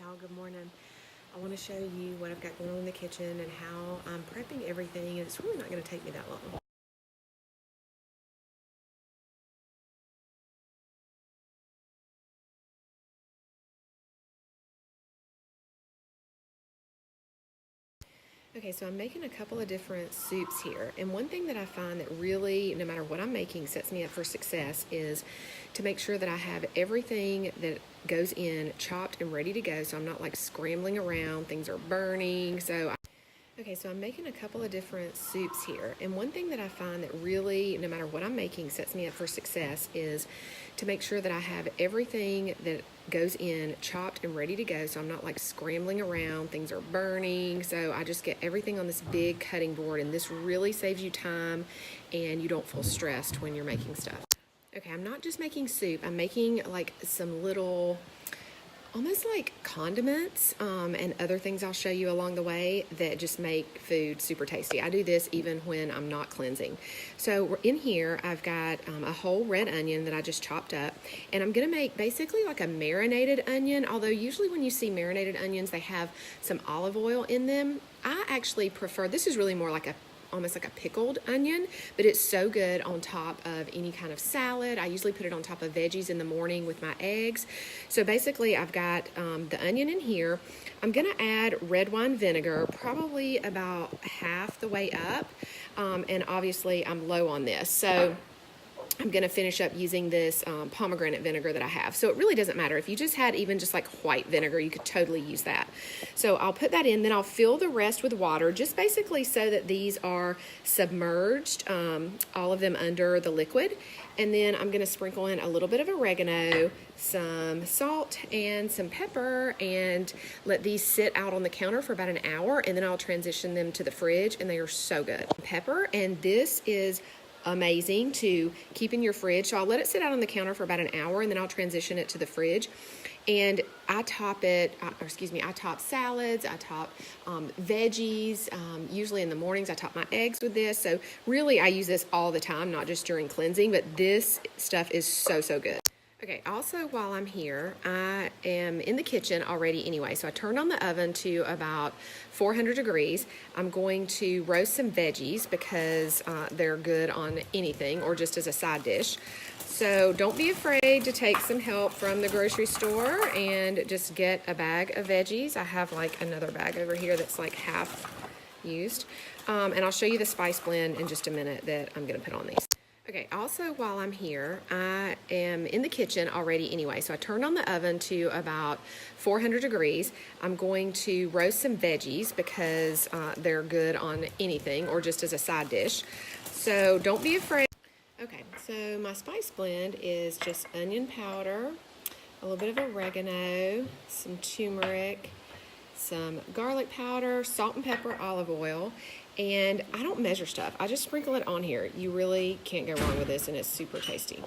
y'all, good morning. I want to show you what I've got going on in the kitchen and how I'm prepping everything, and it's really not going to take me that long. Okay, so I'm making a couple of different soups here, and one thing that I find that really, no matter what I'm making, sets me up for success is to make sure that I have everything that goes in chopped and ready to go, so I'm not like scrambling around, things are burning. Okay, so I'm making a couple of different soups here, and one thing that I find that really, no matter what I'm making, sets me up for success is to make sure that I have everything that goes in chopped and ready to go, so I'm not like scrambling around, things are burning, so I just get everything on this big cutting board, and this really saves you time and you don't feel stressed when you're making stuff. Okay, I'm not just making soup, I'm making like some little almost like condiments and other things I'll show you along the way that just make food super tasty. I do this even when I'm not cleansing. So in here, I've got a whole red onion that I just chopped up, and I'm gonna make basically like a marinated onion, although usually when you see marinated onions, they have some olive oil in them. I actually prefer, this is really more like almost like a pickled onion, but it's so good on top of any kind of salad. I usually put it on top of veggies in the morning with my eggs. So basically I've got the onion in here. I'm gonna add red wine vinegar, probably about half the way up. And obviously I'm low on this. So I'm going to finish up using this pomegranate vinegar that I have. So it really doesn't matter. If you just had even just like white vinegar, you could totally use that. So I'll put that in, then I'll fill the rest with water, just basically so that these are submerged, all of them under the liquid. And then I'm going to sprinkle in a little bit of oregano, some salt, and some pepper, and let these sit out on the counter for about an hour, and then I'll transition them to the fridge, and they are so good. Pepper, and this is amazing to keep in your fridge. So I'll let it sit out on the counter for about an hour, and then I'll transition it to the fridge. And I top salads, I top veggies. Usually in the mornings, I top my eggs with this. So really, I use this all the time, not just during cleansing, but this stuff is so, so good. Okay, also while I'm here, I am in the kitchen already anyway, so I turned on the oven to about 400 degrees. I'm going to roast some veggies because they're good on anything or just as a side dish. So don't be afraid to take some help from the grocery store and just get a bag of veggies. I have like another bag over here that's like half used. And I'll show you the spice blend in just a minute that I'm gonna put on these. Okay, also while I'm here, I am in the kitchen already anyway, so I turned on the oven to about 400 degrees. I'm going to roast some veggies because they're good on anything or just as a side dish. So don't be afraid. Okay, so my spice blend is just onion powder, a little bit of oregano, some turmeric, some garlic powder, salt and pepper, olive oil, and I don't measure stuff. I just sprinkle it on here. You really can't go wrong with this, and it's super tasty.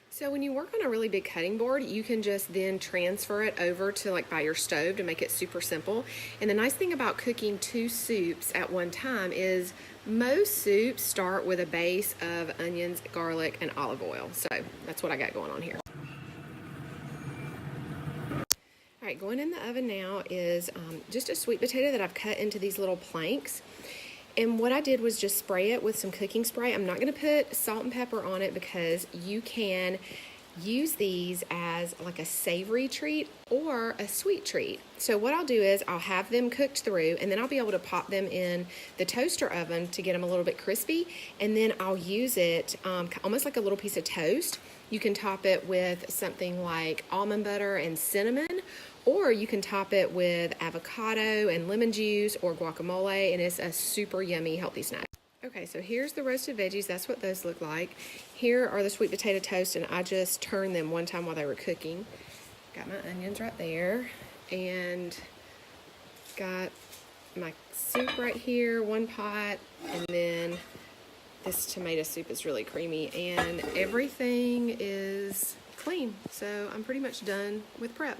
So when you work on a really big cutting board, you can just then transfer it over to like by your stove to make it super simple. And the nice thing about cooking two soups at one time is most soups start with a base of onions, garlic, and olive oil. So that's what I got going on here. All right, going in the oven now is just a sweet potato that I've cut into these little planks. And what I did was just spray it with some cooking spray. I'm not gonna put salt and pepper on it because you can use these as like a savory treat or a sweet treat. So what I'll do is I'll have them cooked through, and then I'll be able to pop them in the toaster oven to get them a little bit crispy, and then I'll use it almost like a little piece of toast. You can top it with something like almond butter and cinnamon, or you can top it with avocado and lemon juice or guacamole, and it's a super yummy, healthy snack. Okay, so here's the roasted veggies. That's what those look like. Here are the sweet potato toast, and I just turned them one time while they were cooking. Got my onions right there, and got my soup right here, one pot, and then this tomato soup is really creamy, and everything is clean. So I'm pretty much done with prep.